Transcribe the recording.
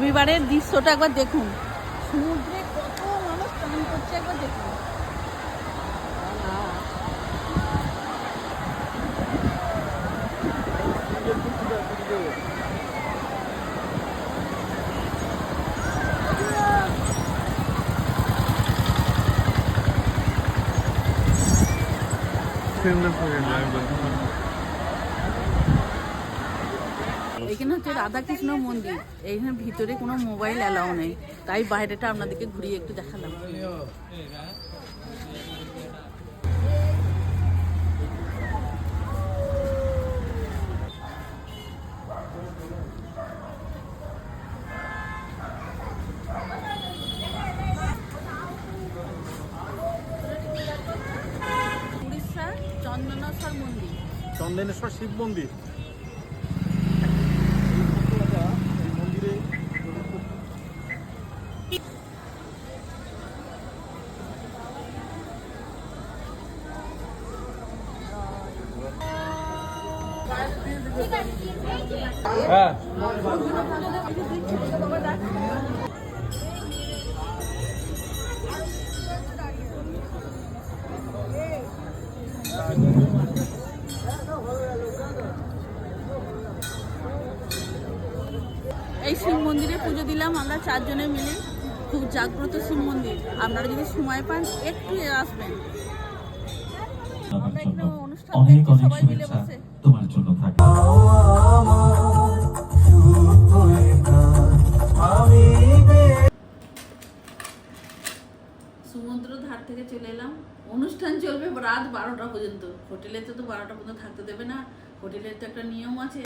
রবিবারের দৃশ্যটা একবার দেখুন, সমুদ্রে কত মানুষ স্নান করছে একবার দেখুন। এখানে হচ্ছে রাধাকৃষ্ণ মন্দির। এইখানে ভিতরে কোনো মোবাইল অ্যালাউ নেই, তাই বাইরেটা আপনাদেরকে ঘুরিয়ে একটু দেখালাম। উড়িষ্যার চন্দনেশ্বর মন্দির, চন্দনেশ্বর শিব মন্দির। হ্যাঁ, এই শিব মন্দিরে পুজো দিলাম আমরা 4 জনে মিলে। খুব জাগ্রত শিব মন্দির, আপনারা যদি সময় পান একটু আসবেন। আমরা এখানে অনুষ্ঠান দেখছি সবাই মিলে বসে। তোমার জন্য থাকে। সমুদ্র ধার থেকে চলে এলাম। অনুষ্ঠান চলবে রাত 12টা পর্যন্ত। হোটেলে তো 12টা পর্যন্ত থাকতে দেবে না, হোটেলের তো একটা নিয়ম আছে।